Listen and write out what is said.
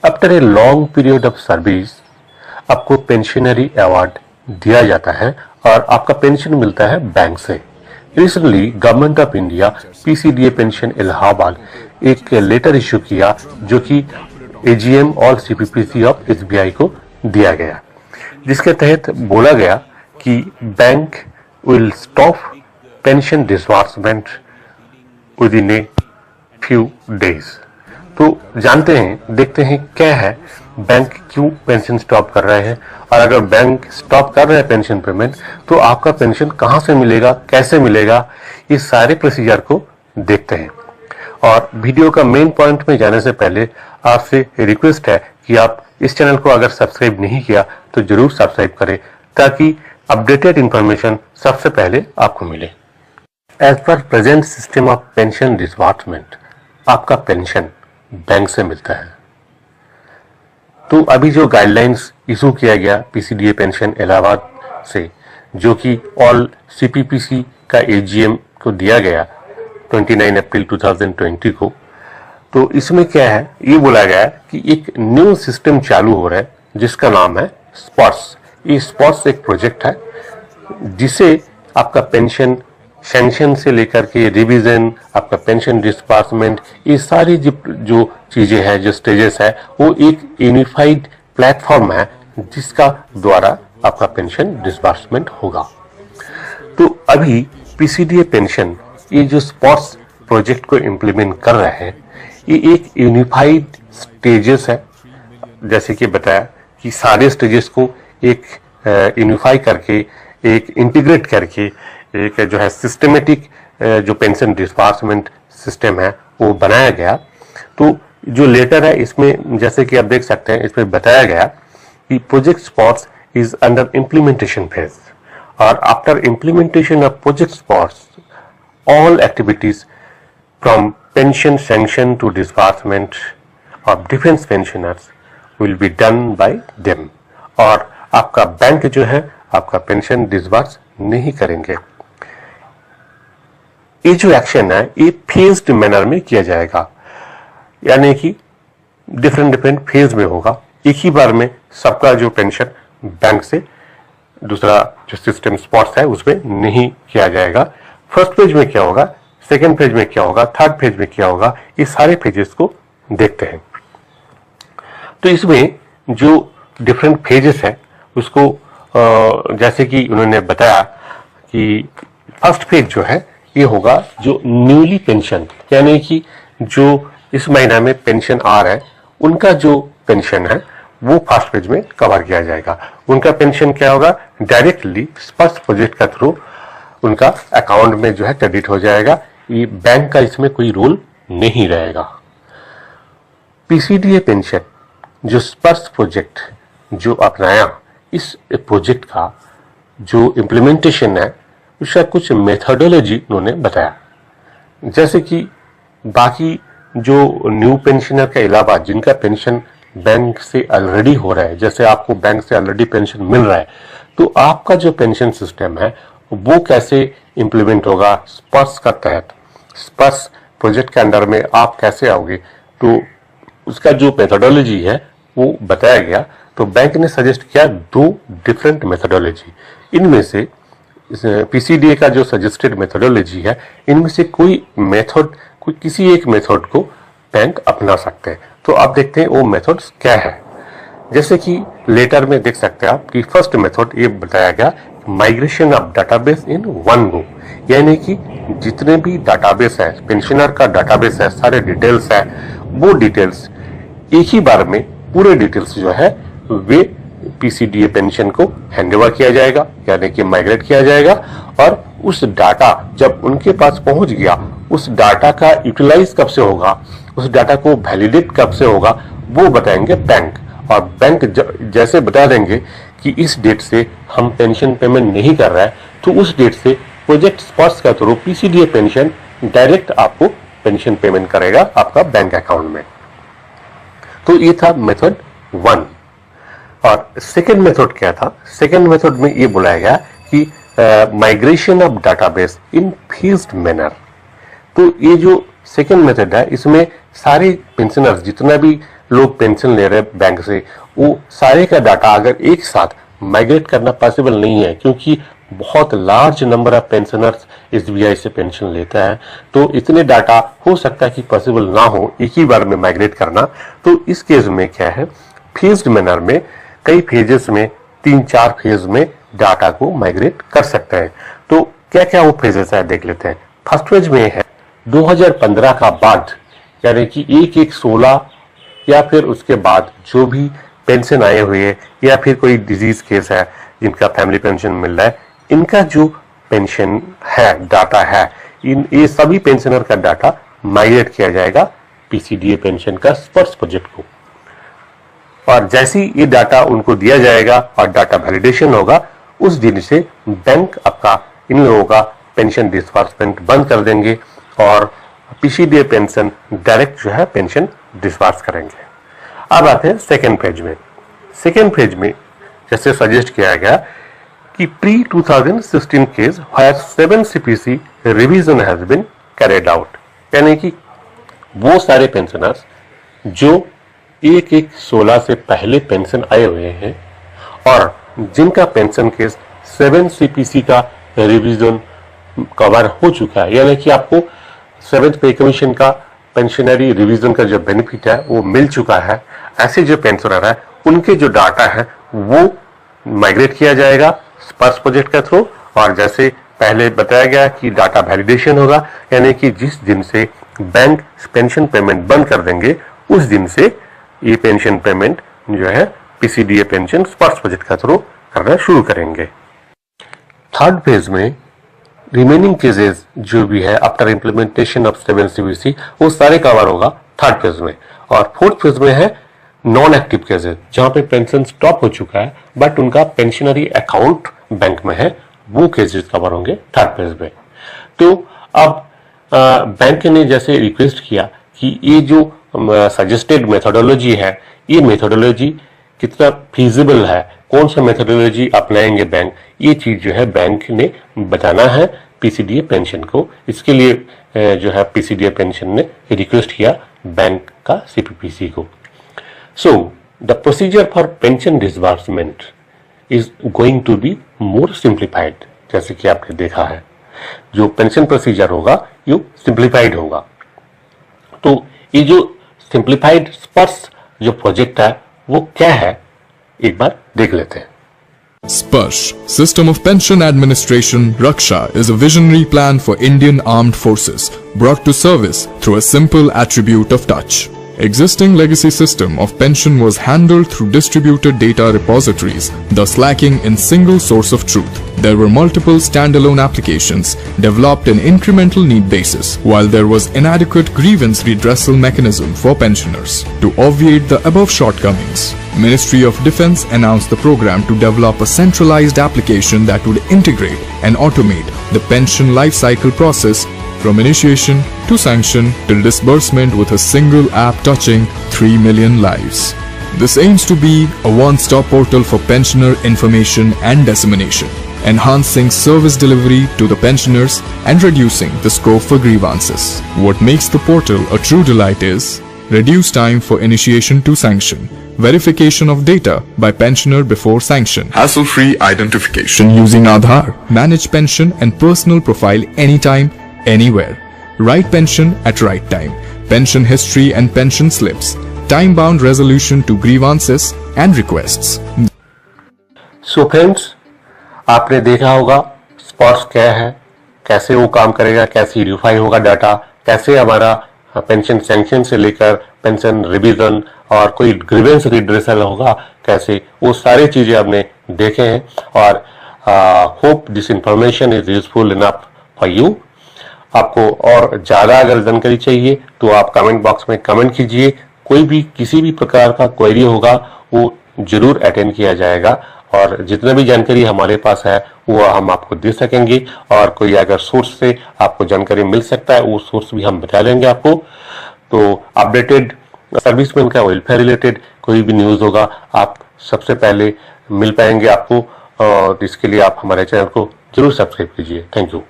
After a long period of service आपको pensionary award दिया जाता है और आपका पेंशन मिलता है बैंक से। Recently government of India PCDA pension Allahabad एक लेटर इश्यू किया जो कि एजीएम और सीपीपीसी ऑफ एसबीआई को दिया गया, जिसके तहत बोला गया कि bank will stop pension disbursement with in a few days. तो जानते हैं, देखते हैं क्या है, बैंक क्यों पेंशन स्टॉप कर रहे हैं, और अगर बैंक स्टॉप कर रहे हैं पेंशन पेमेंट तो आपका पेंशन कहां से मिलेगा, कैसे मिलेगा, ये सारे प्रोसीजर को देखते हैं। और वीडियो का मेन पॉइंट में जाने से पहले आपसे रिक्वेस्ट है कि आप इस चैनल को अगर सब्सक्राइब नहीं किया तो जरूर सब्सक्राइब करें ताकि अपडेटेड इंफॉर्मेशन सबसे पहले आपको मिले। As per present system of pension disbursement आपका पेंशन बैंक से मिलता है। तो अभी जो गाइडलाइंस इशू किया गया पीसीडीए पेंशन इलाहाबाद से, जो कि ऑल सीपीपीसी का एजीएम को दिया गया 29 अप्रैल 2020 को, तो इसमें क्या है, ये बोला गया है कि एक न्यू सिस्टम चालू हो रहा है जिसका नाम है स्पॉट्स। ये स्पॉट्स एक प्रोजेक्ट है जिसे आपका पेंशन सैंक्शन से लेकर के रिवीजन, आपका पेंशन डिसबर्समेंट, ये सारी जो चीजें हैं, जो स्टेजेस है, वो एक यूनिफाइड प्लेटफॉर्म है जिसका द्वारा आपका पेंशन डिसबर्समेंट होगा। तो अभी पीसीडीए पेंशन ये जो स्पॉट्स प्रोजेक्ट को इम्प्लीमेंट कर रहे हैं, ये एक यूनिफाइड स्टेजेस है। जैसे कि बताया कि सारे स्टेजेस को एक यूनिफाई करके, एक इंटीग्रेट करके एक जो है सिस्टमेटिक जो पेंशन डिसबर्समेंट सिस्टम है वो बनाया गया। तो जो लेटर है इसमें जैसे कि आप देख सकते हैं, इसमें बताया गया कि project spots is under implementation phase, और after implementation of project spots all activities from pension sanction to disbursement of defence pensioners will be done by them. और आपका बैंक जो है आपका पेंशन डिसबर्स नहीं करेंगे। ये जो एक्शन है ये फेज्ड मैनर में किया जाएगा, यानी कि डिफरेंट फेज में होगा। एक ही बार में सबका जो पेंशन बैंक से दूसरा जो सिस्टम स्पॉट्स है उसमें नहीं किया जाएगा। फर्स्ट फेज में क्या होगा, सेकेंड फेज में क्या होगा, थर्ड फेज में क्या होगा, ये सारे फेजेस को देखते हैं। तो इसमें जो डिफरेंट फेजेस है उसको जैसे कि उन्होंने बताया कि फर्स्ट फेज जो है ये होगा जो न्यूली पेंशन, यानी कि जो इस महीना में पेंशन आ रहा है उनका जो पेंशन है वो फर्स्ट फेज में कवर किया जाएगा। उनका पेंशन क्या होगा, डायरेक्टली स्पष्ट प्रोजेक्ट के थ्रू उनका अकाउंट में जो है क्रेडिट हो जाएगा। ये बैंक का इसमें कोई रोल नहीं रहेगा। पीसीडीए पेंशन जो स्पष्ट प्रोजेक्ट जो अपनाया, इस प्रोजेक्ट का जो इम्प्लीमेंटेशन है उसका कुछ मेथोडोलॉजी उन्होंने बताया। जैसे कि बाकी जो न्यू पेंशनर के अलावा जिनका पेंशन बैंक से ऑलरेडी हो रहा है, जैसे आपको बैंक से ऑलरेडी पेंशन मिल रहा है, तो आपका जो पेंशन सिस्टम है वो कैसे इम्प्लीमेंट होगा स्पर्श का तहत, स्पर्श प्रोजेक्ट के अंडर में आप कैसे आओगे, तो उसका जो मेथोडोलॉजी है वो बताया गया। तो बैंक ने सजेस्ट किया दो डिफरेंट मेथोडोलॉजी। इनमें से पीसीडीए का जो सजेस्टेड मेथोडोलॉजी है, इनमें से कोई मेथड, कोई किसी एक मेथड को बैंक अपना सकते हैं। तो आप देखते हैं वो मेथड्स क्या है। जैसे कि लेटर में देख सकते हैं आप कि फर्स्ट मेथड ये बताया गया, migration of database in one go, यानी कि जितने भी डाटाबेस है, पेंशनर का डाटाबेस है, सारे डिटेल्स है, वो डिटेल्स एक ही बार में पूरे डिटेल्स जो है वे पीसीडीए पेंशन को हैंडओवर किया जाएगा, यानी कि माइग्रेट किया जाएगा। और उस डाटा जब उनके पास पहुंच गया, उस डाटा का यूटिलाइज कब से होगा, उस डाटा को वैलिडेट कब से होगा, वो बताएंगे बैंक। और बैंक जैसे बता देंगे कि इस डेट से हम पेंशन पेमेंट नहीं कर रहा है, तो उस डेट से प्रोजेक्ट स्पॉट्स का थ्रू पीसीडीए पेंशन डायरेक्ट आपको पेंशन पेमेंट करेगा आपका बैंक अकाउंट में। तो ये था मेथड 1। और सेकेंड मेथड क्या था, सेकेंड मेथड में ये बुलाया गया कि migration of database in phased manner. तो ये जो सेकेंड मेथड है, इसमें सारे पेंशनर्स जितना भी लोग पेंशन ले रहे हैं बैंक से, वो सारे का डाटा अगर एक साथ माइग्रेट करना पॉसिबल नहीं है, क्योंकि बहुत large number of pensioners SBI से पेंशन लेता है, तो इतने डाटा हो सकता है कि पॉसिबल ना हो एक ही बार में माइग्रेट करना। तो इस केस में क्या है, फेज्ड मैनर में कई फेजेस में 3-4 फेज में डाटा को माइग्रेट कर सकते हैं। तो क्या क्या वो फेजेस है देख लेते हैं। फर्स्ट फेज में है 2015 का बाद, यानी कि 1/1/16 या फिर उसके बाद जो भी पेंशन आए हुए या फिर कोई डिजीज केस है जिनका फैमिली पेंशन मिल रहा है, इनका जो पेंशन है डाटा है, ये सभी पेंशनर का डाटा माइग्रेट किया जाएगा पीसीडीए पेंशन का स्पर्श प्रोजेक्ट को। और जैसे ही ये डाटा उनको दिया जाएगा और डाटा वैलिडेशन होगा, उस दिन से बैंक आपका इन लोगों का पेंशन डिस्बर्समेंट बंद कर देंगे और पीसीडीए पेंशन डायरेक्ट जो है पेंशन डिस्बर्स करेंगे। अब आते हैं सेकेंड फेज में। सेकेंड फेज में जैसे सजेस्ट किया गया कि pre 2016 case where 7 CPC revision has been carried out, यानी कि वो सारे पेंशनर्स जो 1/1/16 से पहले पेंशन आए हुए हैं और जिनका पेंशन केस 7 सीपीसी का रिवीजन कवर हो चुका है, यानी कि आपको 7th पे कमीशन का पेंशनरी रिवीजन का जो बेनिफिट है वो मिल चुका है, ऐसे जो पेंशनर है उनके जो डाटा है वो माइग्रेट किया जाएगा स्पर्श प्रोजेक्ट के थ्रू। और जैसे पहले बताया गया कि डाटा वैलिडेशन होगा, यानी कि जिस दिन से बैंक पेंशन पेमेंट बंद कर देंगे उस दिन से ये पेंशन पेमेंट जो है पीसीडीए पेंशन स्पर्श प्रोजेक्ट के थ्रू करना शुरू करेंगे। थर्ड फेज में रिमेनिंग केसेस जो भी है आफ्टर इम्प्लीमेंटेशन ऑफ 7 सीपीसी वो सारे कवर होगा थर्ड फेज में। और फोर्थ फेज में है नॉन एक्टिव केसेस, जहां पे पेंशन स्टॉप हो चुका है बट उनका पेंशनरी अकाउंट बैंक में है, वो केसेस कवर होंगे थर्ड फेज में। तो अब बैंक ने जैसे रिक्वेस्ट किया कि ये जो सजेस्टेड मेथोडोलॉजी है, ये मेथोडोलॉजी कितना फीजिबल है, कौन सा मेथोडोलॉजी अपनाएंगे बैंक, ये चीज जो है बैंक ने बताना है पीसीडीए पेंशन को। इसके लिए जो है पीसीडीए पेंशन ने रिक्वेस्ट किया बैंक का सीपीपीसी को। So, the procedure for pension disbursement is going to be more simplified, जैसे कि आपने देखा है जो पेंशन प्रोसीजर होगा ये सिंप्लीफाइड होगा। तो ये जो सिंप्लीफाइड स्पर्श जो प्रोजेक्ट है वो क्या है, एक बार देख लेते हैं। Sparsh, System of Pension Administration, Raksha, is a visionary plan for Indian Armed Forces, brought to service through a simple attribute of touch. Existing legacy system of pension was handled through distributed data repositories, thus lacking in single source of truth. There were multiple standalone applications developed in incremental need basis, while there was inadequate grievance redressal mechanism for pensioners. To obviate the above shortcomings, Ministry of Defence announced the program to develop a centralized application that would integrate and automate the pension life cycle process from initiation to sanction till disbursement with a single app touching 3 million lives. This aims to be a one-stop portal for pensioner information and dissemination, enhancing service delivery to the pensioners and reducing the scope for grievances. What makes the portal a true delight is reduced time for initiation to sanction, verification of data by pensioner before sanction, hassle-free identification using Aadhaar, manage pension and personal profile anytime, anywhere, right pension at right time, pension history and pension slips, time-bound resolution to grievances and requests. So friends, आपने देखा होगा स्पर्श क्या है, कैसे वो काम करेगा, कैसे यूनिफाई होगा डाटा, कैसे हमारा पेंशन सैंक्शन से लेकर पेंशन रिवीजन और कोई ग्रीवेंस रिड्रेसल होगा कैसे, वो सारी चीजें आपने देखे हैं। और hope this information is useful enough for you. आपको और ज्यादा अगर जानकारी चाहिए तो आप कमेंट बॉक्स में कमेंट कीजिए। कोई भी किसी भी प्रकार का क्वेरी होगा वो जरूर अटेंड किया जाएगा और जितना भी जानकारी हमारे पास है वो हम आपको दे सकेंगे। और कोई अगर सोर्स से आपको जानकारी मिल सकता है वो सोर्स भी हम बता देंगे आपको। तो अपडेटेड सर्विसमैन का वेलफेयर रिलेटेड कोई भी न्यूज होगा आप सबसे पहले मिल पाएंगे आपको। और इसके लिए आप हमारे चैनल को जरूर सब्सक्राइब कीजिए। Thank you.